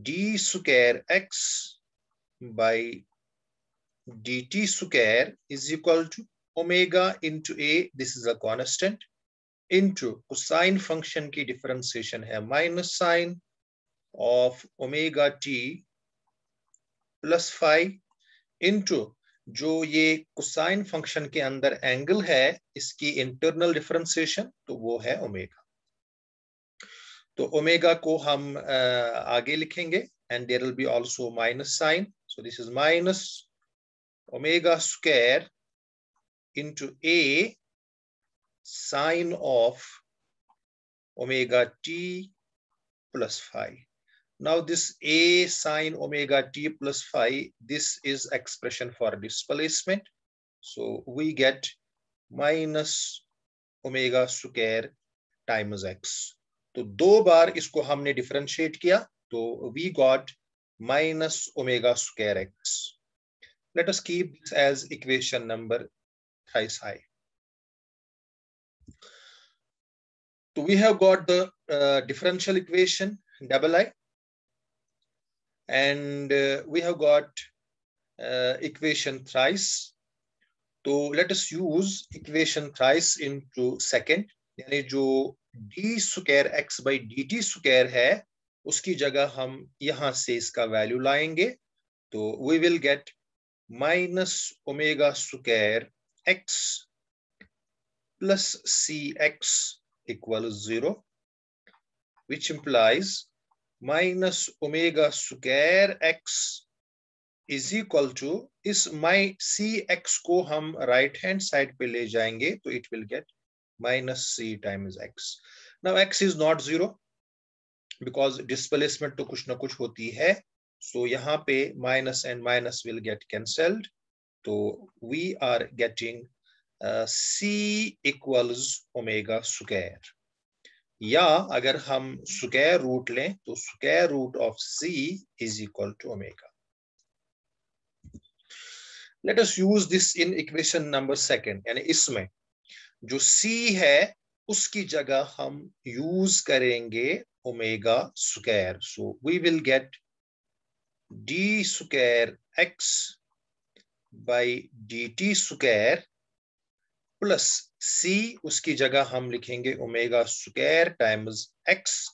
d square x by dt square is equal to omega into a, this is a constant, into cosine function की differentiation है minus sine of omega t plus phi into जो ये cosine function के अंदर angle है इसकी internal differentiation तो वो है ओमेगा. तो ओमेगा को हम आगे लिखेंगे and there will be also minus sine. So this is minus omega square into a sine of omega t plus phi. Now this a sine omega t plus phi, this is expression for displacement. So we get minus omega square times x. तो दो बार इसको हमने differentiate किया तो we got minus omega square x. Let us keep this as equation number thrice high. So we have got the differential equation double I. And we have got equation thrice. So let us use equation thrice into second. यानी जो d square x by dt square है उसकी जगह हम यहाँ से इसका value लाएंगे. तो we will get minus omega square x plus cx equals 0, which implies minus omega square x is equal to इस cx को हम right hand side पे ले जाएंगे तो it will get minus c times x. Now x is not 0 because displacement तो कुछ ना कुछ होती है. So यहाँ पे minus and minus will get cancelled. तो we are getting c equals omega square. या अगर हम स्क्वायर रूट लें तो square root of c is equal to omega. Let us use this in equation number second. यानी इसमें जो c है उसकी जगह हम यूज करेंगे omega square. So we will get d square x by dt square plus c उसकी जगह हम लिखेंगे omega square times x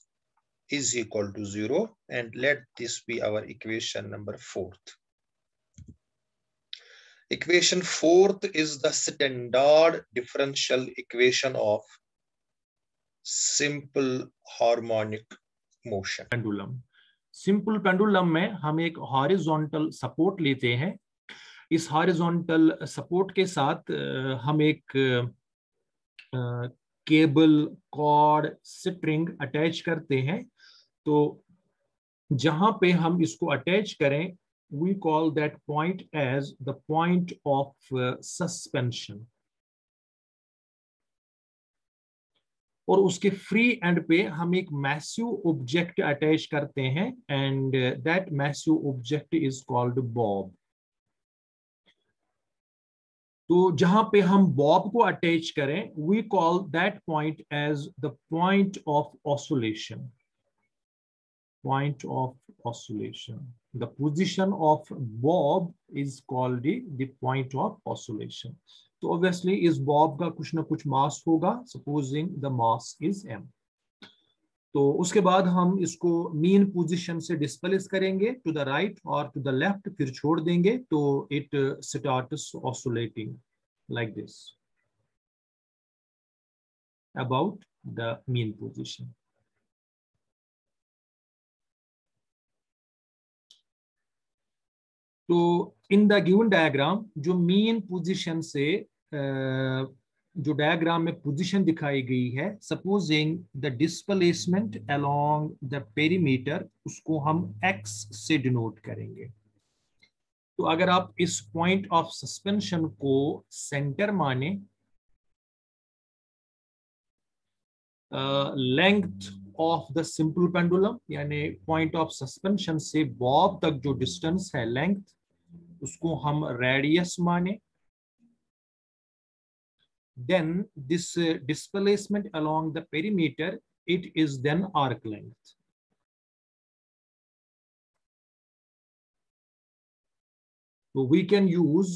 is equal to 0, and let this be our equation number 4th. Equation 4th is the standard differential equation of simple harmonic motion. Pendulum. Simple pendulum में हम एक horizontal support लेते हैं. इस horizontal support के साथ हम एक केबल, कॉर्ड, स्ट्रिंग अटैच करते हैं. तो जहां पे हम इसको अटैच करें we call that point as the point of suspension. और उसके फ्री एंड पे हम एक मैसिव ऑब्जेक्ट अटैच करते हैं and that massive object is called Bob. तो जहां पे हम बॉब को अटैच करें we call that point as the point of oscillation. Point of oscillation. The position of bob is called the point of oscillation. तो obviously इस Bob का कुछ ना कुछ मास होगा, supposing the mass is m. तो उसके बाद हम इसको मीन पोजीशन से डिस्प्लेस करेंगे टू द राइट और टू द लेफ्ट, फिर छोड़ देंगे तो it starts oscillating like this about the mean position. तो इन द गिवन डायग्राम जो मीन पोजीशन से जो डायग्राम में पोजीशन दिखाई गई है, supposing the displacement along the perimeter, उसको हम x से डिनोट करेंगे। तो अगर आप इस पॉइंट ऑफ सस्पेंशन को सेंटर माने, length of the simple pendulum यानी पॉइंट ऑफ सस्पेंशन से बॉब तक जो डिस्टेंस है लेंथ, उसको हम रेडियस माने, then this displacement along the perimeter, it is then arc length. So we can use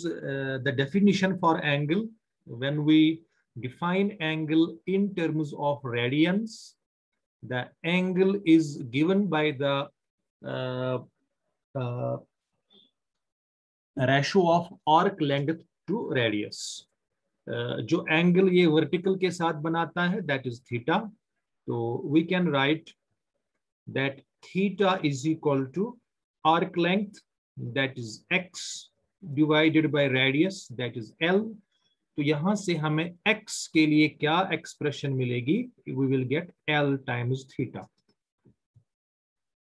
the definition for angle. When we define angle in terms of radians, the angle is given by the ratio of arc length to radius. जो angle ये vertical के साथ बनाता है that is theta. तो we can write that theta is equal to arc length that is x divided by radius that is l। तो यहां से हमें x के लिए क्या एक्सप्रेशन मिलेगी, we will get l times theta.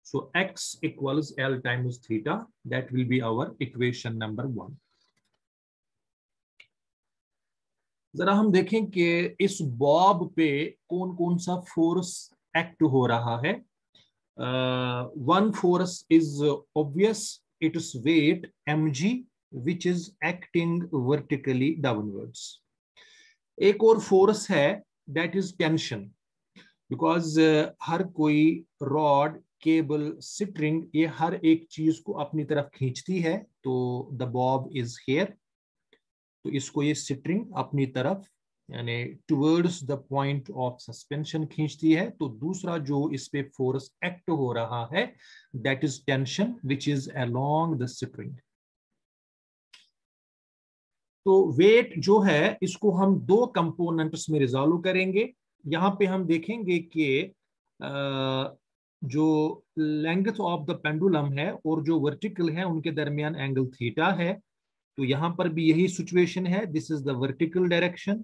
So x equals l times theta, that will be our equation number 1। जरा हम देखें कि इस बॉब पे कौन कौन सा फोर्स एक्ट हो रहा है। One force is obvious, it is weight mg which is acting vertically downwards. एक और फोर्स है दैट इज टेंशन, बिकॉज हर कोई रॉड, केबल, स्ट्रिंग, ये हर एक चीज को अपनी तरफ खींचती है। तो द बॉब इज हियर, तो इसको ये स्ट्रिंग अपनी तरफ यानी towards the point of suspension खींचती है। तो दूसरा जो इस पे फोर्स एक्ट हो रहा है that is tension which is along the string. तो वेट जो है इसको हम दो कंपोनेंट्स में रिजॉल्व करेंगे। यहां पे हम देखेंगे कि जो लेंथ ऑफ द पेंडुलम है और जो वर्टिकल है उनके दरमियान एंगल थीटा है। तो यहां पर भी यही सिचुएशन है, this is the vertical direction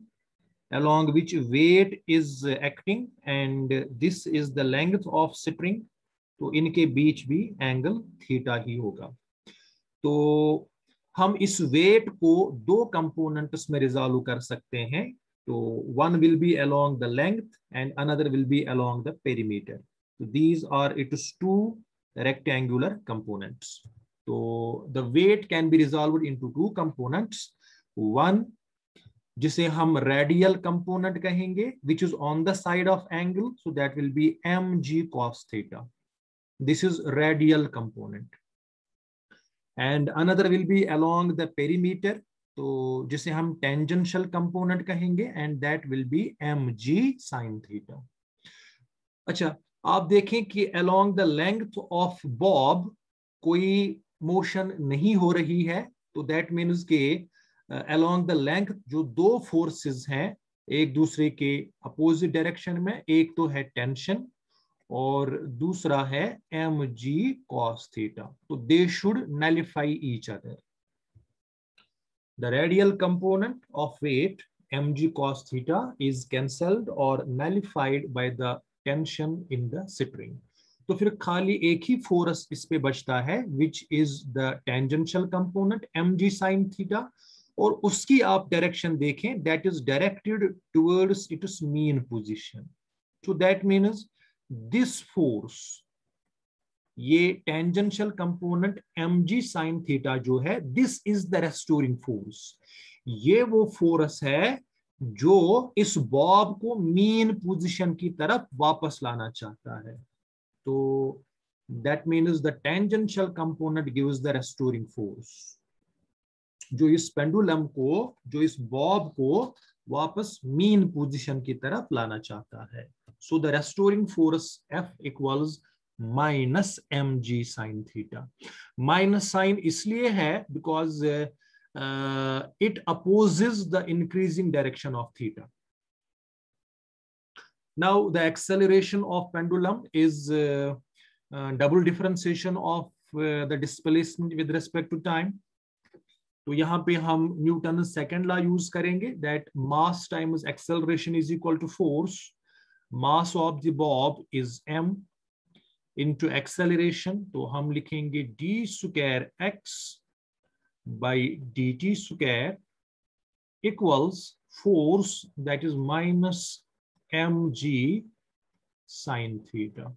along which weight is acting and this is the length of string। तो इनके बीच भी एंगल थीटा ही होगा। तो हम इस वेट को दो कंपोनेंट्स में रिजॉल्व कर सकते हैं। तो one will be along the length and another will be along the perimeter। So these are it is two rectangular components। So the weight can be resolved into two components, one जिसे हम radial component कहेंगे which is on the side of angle, so that will B mg cos theta, this is radial component. And another will be along the perimeter, तो जिसे हम tangential component कहेंगे and that will B mg sin theta. अच्छा, आप देखें कि along the length of Bob कोई motion नहीं हो रही है। तो दैट मीन्स के along the length जो दो फोर्सेस हैं एक दूसरे के अपोजिट डायरेक्शन में, एक तो है टेंशन और दूसरा है mg cos थीटा। तो they should nullify each other. The radial component of weight mg cos theta is cancelled और nullified by the tension in the string. तो फिर खाली एक ही फोर्स इस पे बचता है which is the tangential component mg sin theta, और उसकी आप डायरेक्शन देखें that is directed towards its mean position. So that means this force, ये tangential component mg sin theta जो है, this is the restoring force. ये वो force है जो इस बॉब को मीन पोजीशन की तरफ वापस लाना चाहता है। तो that means the tangential component gives the restoring force, जो इस पेंडुलम को, जो इस बॉब को वापस मीन पोजीशन की तरफ लाना चाहता है। So the restoring force F equals minus mg sin theta. Minus sign इसलिए है because it opposes the increasing direction of theta. Now the acceleration of pendulum is double differentiation of the displacement with respect to time. तो यहाँ पे हम Newton second law use करेंगे, that mass times acceleration is equal to force, mass of the bob is m into acceleration, तो हम लिखेंगे d square x by dt square equals force that is minus mg sin theta.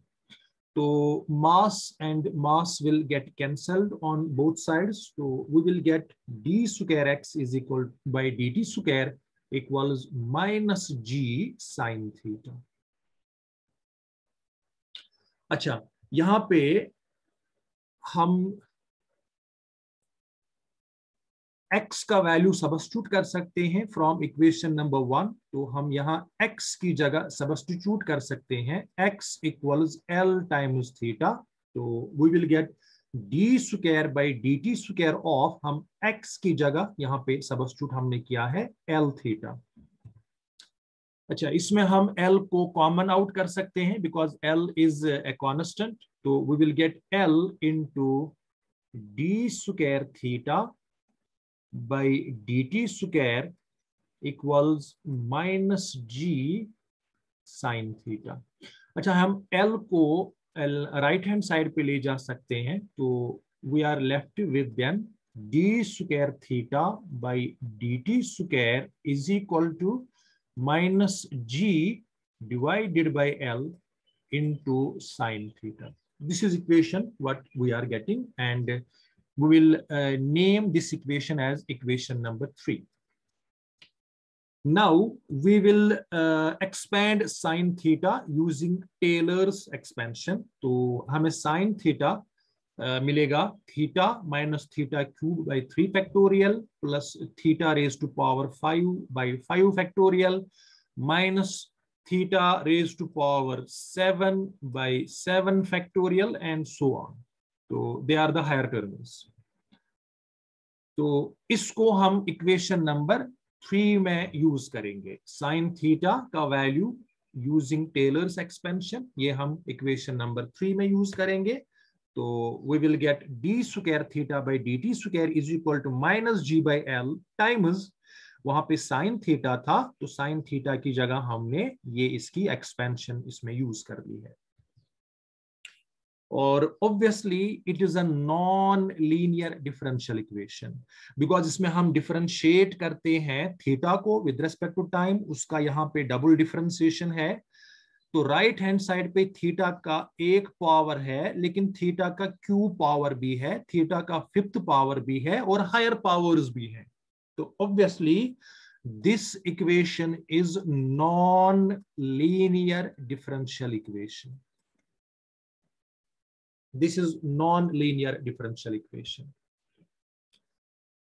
So mass and mass will get cancelled on both sides. So we will get d square x is equal by dt square equals minus g sin theta. अच्छा, यहाँ पे हम x का value substitute कर सकते हैं from equation number 1. तो हम यहाँ x की जगह सब्स्टिट्यूट कर सकते हैं x equals l times theta. तो we will get d square by dt square of, हम x की जगह यहाँ पे सब्स्टिट्यूट हमने किया है l थीटा. अच्छा, इसमें हम l को कॉमन आउट कर सकते हैं because l is a constant. तो we will get l into d square theta by dt square equals minus g sin theta. अच्छा, हम L को राइट हैंड साइड पे ले जा सकते हैं. तो we are left with then d square theta by dt square is equal to minus g divided by L into sin theta. This is equation what we are getting, and we will name this equation as equation number 3. Now we will expand sin theta using Taylor's expansion. तो हमें sin theta मिलेगा theta minus theta cubed by 3 factorial plus theta raised to power 5 by 5 factorial minus theta raised to power 7 by 7 factorial and so on. तो they are the higher terms. तो इसको हम equation number 3 में use करेंगे. Sine theta का value using Taylor's expansion, ये हम equation number 3 में यूज करेंगे. तो we will get d square theta by dt square is equal to minus g by l times, वहां पे साइन थीटा था तो साइन थीटा की जगह हमने ये इसकी एक्सपेंशन इसमें यूज कर ली है. और obviously it is a non linear differential equation because इसमें हम डिफरेंशिएट करते हैं थीटा को विद रेस्पेक्ट टू टाइम, उसका यहाँ पे डबल डिफरेंशिएशन है. तो राइट हैंड साइड पे थीटा का एक पावर है, लेकिन थीटा का क्यूब पावर भी है, थीटा का फिफ्थ पावर भी है और हायर पावर्स भी है. तो obviously this equation is non linear differential equation. This is non-linear differential equation.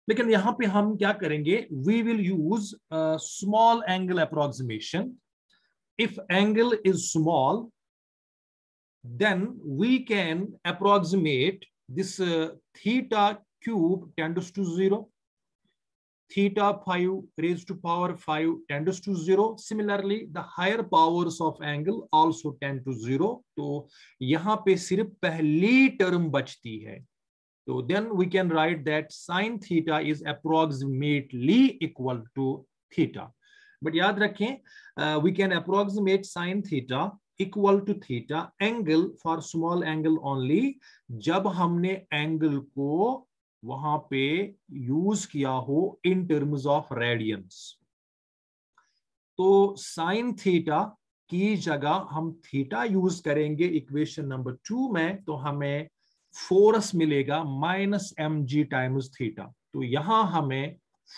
लेकिन यहां पे हम क्या करेंगे, we will use a small angle approximation. If angle is small, then we can approximate this theta cube tends to 0, theta 5 raised to power 5 tends to 0. Similarly, the higher powers of angle also tend to 0. तो यहाँ पे सिर्फ पहली term बचती है. तो then we can write that sin theta is approximately equal to theta. But याद रखें, we can approximate sin theta equal to theta angle for small angle only जब हमने एंगल को वहां पे यूज किया हो इन टर्म्स ऑफ रेडियंस. तो साइन थीटा की जगह हम थीटा यूज करेंगे इक्वेशन नंबर 2 में, तो हमें फोर्स मिलेगा माइनस mg टाइम्स थीटा. तो यहां हमें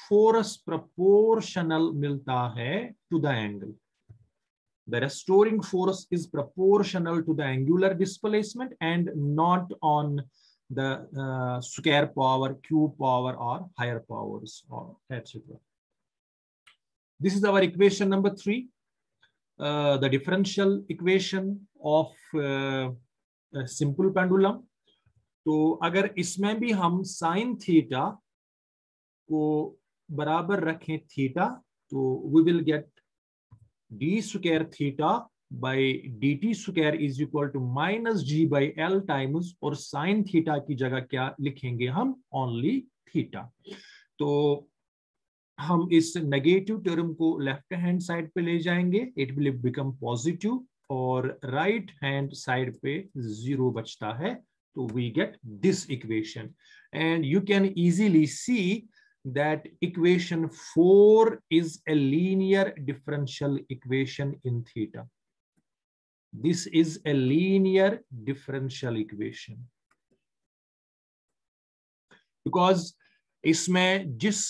फोर्स प्रोपोर्शनल मिलता है to the angle. The restoring force is proportional to the angular displacement and not on the square power, cube power or higher powers or etc. This is our equation number 3. the differential equation of simple pendulum. तो अगर इसमें भी हम sin theta को बराबर रखें theta, तो we will get d square theta by dt square is equal to minus g by l times, और sin थीटा की जगह क्या लिखेंगे हम, only थीटा. तो हम इस नेगेटिव टर्म को लेफ्ट हैंड साइड पे ले जाएंगे, इट विल बिकम पॉजिटिव, और राइट हैंड साइड पे 0 बचता है. तो we get this equation, and you can easily see that equation 4 is a linear differential equation in theta. This is a linear differential equation because इसमें जिस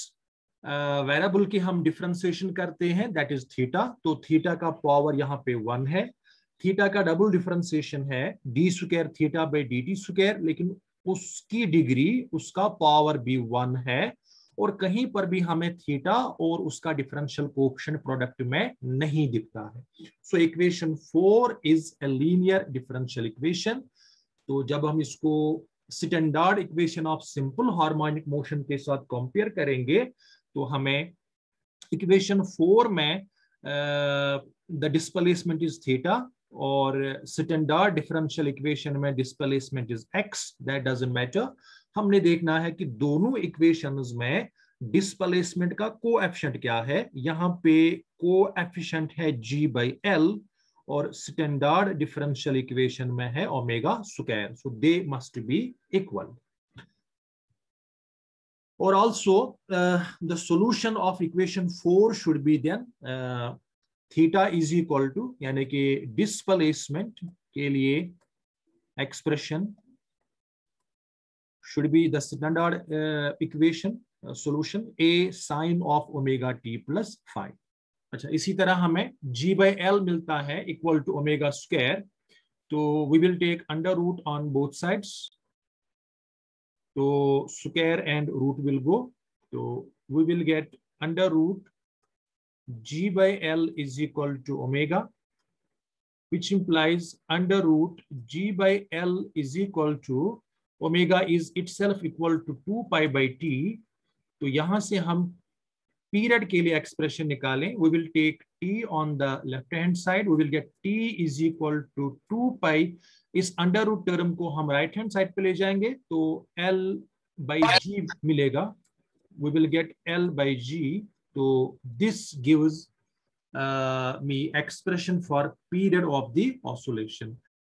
variable की हम differentiation करते हैं दैट इज थीटा, तो थीटा का power यहाँ पे 1 है. थीटा का डबल डिफरेंशिएशन है D square theta by D T square, लेकिन उसकी डिग्री, उसका पावर भी 1 है, और कहीं पर भी हमें थीटा और उसका डिफरेंशियल कोएफिशिएंट प्रोडक्ट में नहीं दिखता है. So equation 4 is a linear differential equation. तो जब हम इसको standard equation of simple harmonic motion के साथ कंपेयर करेंगे, तो हमें इक्वेशन 4 में द डिस्प्लेसमेंट इज थीटा, और स्टैंडर्ड डिफरेंशियल इक्वेशन में displacement is x. That doesn't matter. हमने देखना है कि दोनों इक्वेशंस में डिस्प्लेसमेंट का कोएफिशिएंट क्या है. यहाँ पे कोएफिशिएंट है g by l, और स्टैंडर्ड डिफरेंशियल इक्वेशन में है omega square. So they must be equal. और also the solution of equation 4 should be then theta is equal to, यानी कि डिस्प्लेसमेंट के लिए expression should be the standard equation solution a sin of omega t plus phi. अच्छा, इसी तरह हमें g by l मिलता है इक्वल टू ओमेगा स्क्वायर. तो we will take under root on both sides. तो square and root will go. तो we will get under root g by l is equal to omega, which implies under root g by l is equal to omega is itself equal to 2 pi by t. तो यहां से हम period के लिए expression निकालें. We will take t on the left hand side, we will get t is equal to 2 pi. इस under root term को हम राइट हैंड साइड पे ले जाएंगे, तो एल बाई जी मिलेगा. We will get L by G. तो this gives me expression for period of the oscillation.